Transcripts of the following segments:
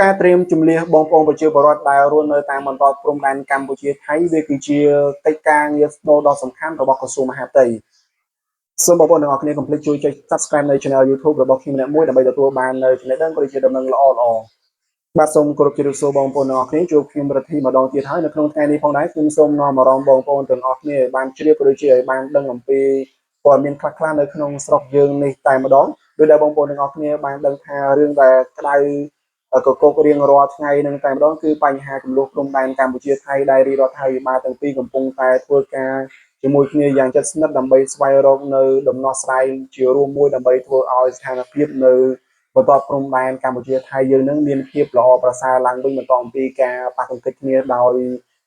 ការត្រៀមជំនះបងប្អូនប្រជាពលរដ្ឋដែលរស់នៅតាមបណ្ដោយព្រំដែនកម្ពុជាថៃវាគឺជាកិច្ចការងារដ៏សំខាន់របស់ក្រសួងមហាផ្ទៃសូមបងប្អូនទាំងអស់គ្នាកុំភ្លេចជួយចុច Subscribe នៅ Channel YouTube របស់ខ្ញុំម្នាក់មួយដើម្បីទទួលបាននៅចំណេះដឹងក៏ដូចជាដំណឹងល្អៗបាទសូមគោរពជម្រាបសួរបងប្អូនទាំងអស់គ្នាជួបខ្ញុំរដ្ឋីម្ដងទៀតហើយនៅក្នុងថ្ងៃនេះផងដែរខ្ញុំសូមនាំអារម្មណ៍បងប្អូនទាំងអស់គ្នាឲ្យបានជ្រាបក៏ដូចជាឲ្យបានដឹងអំពីព័ត៌មានខ្លះៗនៅក្នុងស្រុកយើងនេះតែម្ដងដោយដែលបងប្អូនទាំងអស់គ្នាបានដឹងថារឿងដែលក្តៅកករៀងរាល់ថ្ងៃនឹងតែម្ដងគឺបញ្ហាចំនួនព្រំដែនកម្ពុជាថៃដែលរាជរដ្ឋាភិបាលទាំងពីរកំពុងតែធ្វើការជាមួយគ្នាយ៉ាងជិតស្និទ្ធដើម្បីស្វែងរកនៅដំណោះស្រាយជារួមមួយដើម្បីធ្វើឲ្យស្ថានភាពនៅបន្ទាត់ព្រំដែនកម្ពុជាថៃយើងនឹងមានភាពល្អប្រសើរឡើងវិញបន្ទាប់អំពីការប៉ះទង្គិចគ្នាដោយ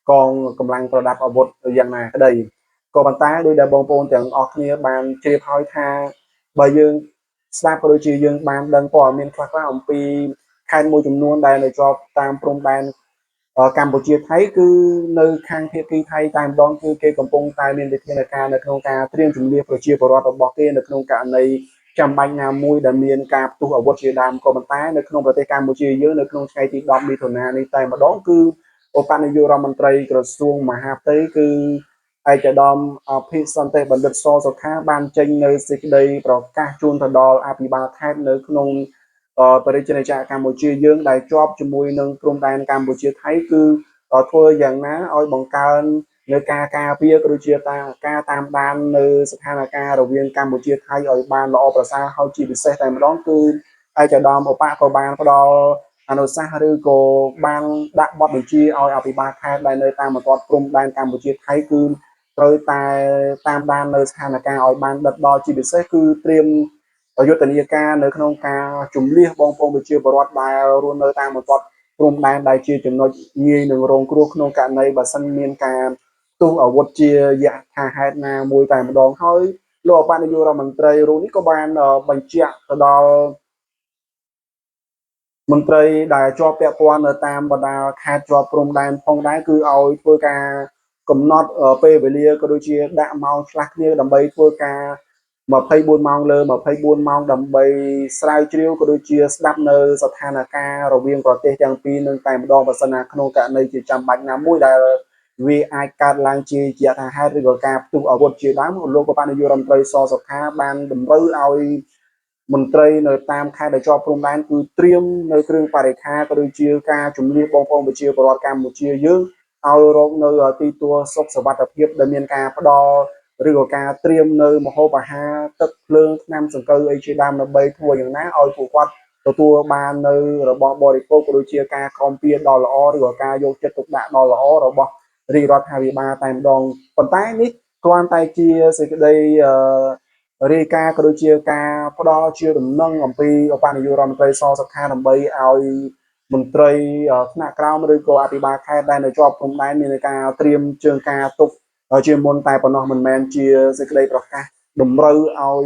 កងកម្លាំងប្រដាប់អាវុធយ៉ាងណាក្តីក៏ប៉ុន្តែដោយដែលបងប្អូនទាំងអស់គ្នាបានជ្រាបហើយថាបើយើងស្ដាប់ក៏ដូចជាយើងបានដឹងព័ត៌មានខ្លះៗអំពីខេត្តមួយចំនួនដែលនៅជាប់តាមព្រំដែនកម្ពុជាថៃគឺនៅខាងភាគីថៃតែម្ដងគឺគេកំពុងតែមានវិធានការនៅក្នុងការត្រៀមជំនះប្រជាពលរដ្ឋរបស់គេនៅក្នុងករណីចាំបាច់ណាមួយដែលមានការផ្ទុះអាវុធជាដើមក៏ប៉ុន្តែនៅក្នុងប្រទេសកម្ពុជាយើងនៅក្នុងថ្ងៃទី10មិថុនានេះតែម្ដងគឺឧបនាយករដ្ឋមន្ត្រីក្រសួងមហាផ្ទៃគឺឯកឧត្តមអភិសន្តិបណ្ឌិតសសុខាបានចេញនៅសេចក្តីប្រកាសជូនទៅដល់អភិបាលខេត្តនៅក្នុងបរិយាកាសកម្ពុជាយើងដែលជាប់ជាមួយនឹងព្រំដែនកម្ពុជាថៃគឺធ្វើយ៉ាងណាឲ្យបង្កើននៅការការពារក៏ដូចជាការតាមដាននៅស្ថានភាពរវាងកម្ពុជាថៃឲ្យបានល្អប្រសើរហើយជាពិសេសតែម្ដងគឺឯកឧត្តមឧបក៏បានផ្ដល់អនុសាសន៍ឬក៏បានដាក់បទបញ្ជាឲ្យអភិបាលខេត្តដែលនៅតាមបន្ទាត់ព្រំដែនកម្ពុជាថៃគឺត្រូវតែតាមដាននៅស្ថានភាពឲ្យបានដិតដល់ជាពិសេសគឺត្រៀមយុទ្ធនាការនៅក្នុងការជំនះបងប្អូនប្រជាពលរដ្ឋដែលរស់នៅតាមបន្ទាត់ព្រំដែនដែលជាចំណុចងាយនឹងរងគ្រោះក្នុងករណីបើសិនមានការផ្ទុះអាវុធជាយថាហេតុណាមួយតែម្ដងហើយលោកអបនាយករដ្ឋមន្ត្រីរូបនេះក៏បានបញ្ជាក់ទៅដល់មន្ត្រីដែលជាប់ពាក់ព័ន្ធនៅតាមបណ្ដាខេត្តជាប់ព្រំដែនផងដែរគឺឲ្យធ្វើការកំណត់ពេលវេលាក៏ដូចជាដាក់ម៉ោងឆ្លាស់គ្នាដើម្បីធ្វើការ24ម៉ោងលើ24ម៉ោងដើម្បីស្រាវជ្រាវក៏ដូចជាស្ដាប់នៅស្ថានភាពរវាងប្រទេសទាំងពីរនឹងតែម្ដងបើសិនណាក្នុងករណីជាចាំបាច់ណាមួយដែលវាអាចកើតឡើងជាយថាហេតុឬក៏ការផ្ទុះអាវុធជាដើមលោកក៏បាននាយករដ្ឋមន្ត្រីសសុខាបានតម្រូវឲ្យមន្ត្រីនៅតាមខេត្តដែលជាប់ព្រំដែនគឺត្រៀមនៅគ្រឿងបរិក្ខារក៏ដូចជាការជំនះបងប្អូនប្រជាពលរដ្ឋកម្ពុជាយើងឲ្យរកនៅទីទួលសុខសวัสดิភាពដែលមានការផ្ដល់ឬក៏ការត្រៀមនៅម្ហូបអាហារទឹកភ្លើងថ្នាំសង្កូវអីជាដើមដើម្បីធ្វើយ៉ាងណាឲ្យពួកគាត់ទទួលបាននៅរបស់បរិភោគក៏ដូចជាការគាំពៀដ៏ល្អឬក៏ការយកចិត្តទុកដាក់ដ៏ល្អរបស់រាជរដ្ឋាភិបាលតែម្ដងប៉ុន្តែនេះគ្រាន់តែជាសេចក្តីរាយការណ៍ក៏ដូចជាការផ្ដល់ជាដំណឹងអំពីឧបនាយករដ្ឋមន្ត្រីសសុខាដើម្បីឲ្យមន្ត្រីថ្នាក់ក្រោមឬក៏អភិបាលខេត្តដែលនៅជាប់ព្រំដែនមានការត្រៀមជើងការទុកជាមុនតែប៉ុណ្ណោះមិនមែនជាសេចក្តីប្រកាសតម្រូវឲ្យ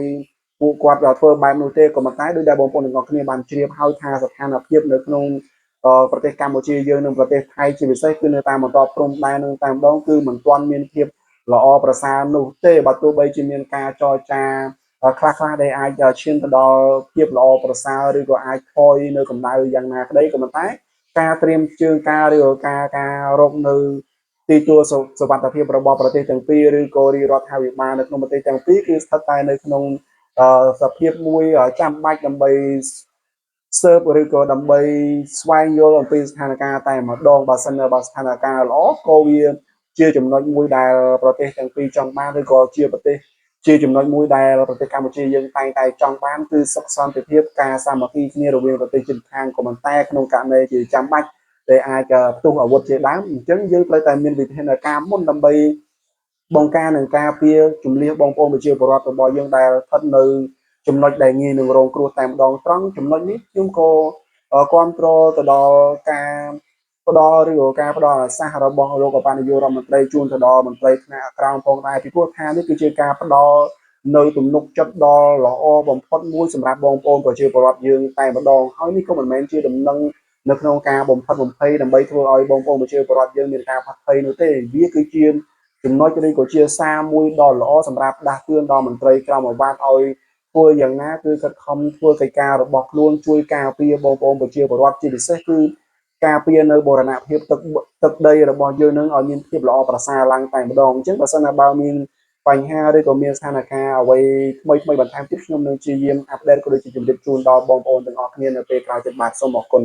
ពួកគាត់ធ្វើបែបនោះទេក៏ប៉ុន្តែដោយដែលបងប្អូនទាំងអស់គ្នាបានជ្រាបហើយថាស្ថានភាពនៅក្នុងប្រទេសកម្ពុជាយើងនិងប្រទេសថៃជាពិសេសគឺនៅតាមបន្ទាត់ព្រំដែននឹងតែម្ដងគឺមិនទាន់មានភាពល្អប្រសើរនោះទេបើទោះបីជាមានការចរចាខ្លះដែលអាចឈានទៅដល់ភាពល្អប្រសើរឬក៏អាចថយនៅកម្ដៅយ៉ាងណាក្តីក៏ប៉ុន្តែការត្រៀមជើងការឬក៏ការរកនៅទីទួលសុវត្ថិភាពរបស់ប្រទេសទាំងពីរឬក៏រាជរដ្ឋាភិបាលនៅក្នុងប្រទេសទាំងពីរគឺស្ថិតតែនៅក្នុងសភាពមួយចាំបាច់ដើម្បីស៊ើបឬក៏ដើម្បីស្វែងយល់អំពីស្ថានភាពតែម្ដងបើសិនបើស្ថានភាពល្អក៏វាជាចំណុចមួយដែលប្រទេសទាំងពីរចង់បានឬក៏ជាប្រទេសជាចំណុចមួយដែលប្រទេសកម្ពុជាយើងតែងតែចង់បានគឺសុខសន្តិភាពការសាមគ្គីគ្នារវាងប្រទេសជិតខាងក៏ប៉ុន្តែក្នុងករណីជាចាំបាច់ដែលអាចផ្ទុះអាវុធជាដើមអញ្ចឹងយើងត្រូវតែមានវិធានការមុនដើម្បីបង្ការនឹងការពារជំនះបងប្អូនប្រជាពលរដ្ឋរបស់យើងដែលស្ថិតនៅចំណុចដែលងាយនឹងរងគ្រោះតែម្ដងត្រង់ចំណុចនេះខ្ញុំក៏គ្រប់គ្រងទៅដល់ការផ្ដល់ឬក៏ការផ្ដល់អាសាសរបស់លោកអបនាយករដ្ឋមន្ត្រីជួនទៅដល់មន្ត្រីថ្នាក់ក្រោមផងដែរពីព្រោះថានេះគឺជាការផ្ដល់នៅទំនុកចិត្តដ៏ល្អបំផុតមួយសម្រាប់បងប្អូនប្រជាពលរដ្ឋយើងតែម្ដងហើយនេះក៏មិនមែនជាដំណឹងនៅក្នុងការបំផិតបំភ័យដើម្បីធ្វើឲ្យបងប្អូនប្រជាពលរដ្ឋយើងមានការផាត់ភ័យនោះទេវាគឺជាចំណុចឬក៏ជាសារមួយដ៏ល្អសម្រាប់ដាស់តឿនដល់មន្ត្រីក្រមអាវ៉ាត់ឲ្យ ធ្វើយ៉ាងណាគឺខិតខំធ្វើកិច្ចការរបស់ខ្លួនជួយការពារបងប្អូនប្រជាពលរដ្ឋជាពិសេសគឺការពារនៅបូរណភាពទឹកដីរបស់យើងនឹងឲ្យមានភាពល្អប្រសើរឡើងតែម្ដងអញ្ចឹងបើសិនណាបើមានបញ្ហាឬក៏មានស្ថានភាពអ្វីថ្មីបន្ថែមទៀតខ្ញុំនឹងព្យាយាមអាប់ដេតក៏ដូចជាជម្រាបជូនដល់បងប្អូនទាំងអស់គ្នានៅពេលក្រោយទៀតបាទសូមអរគុណ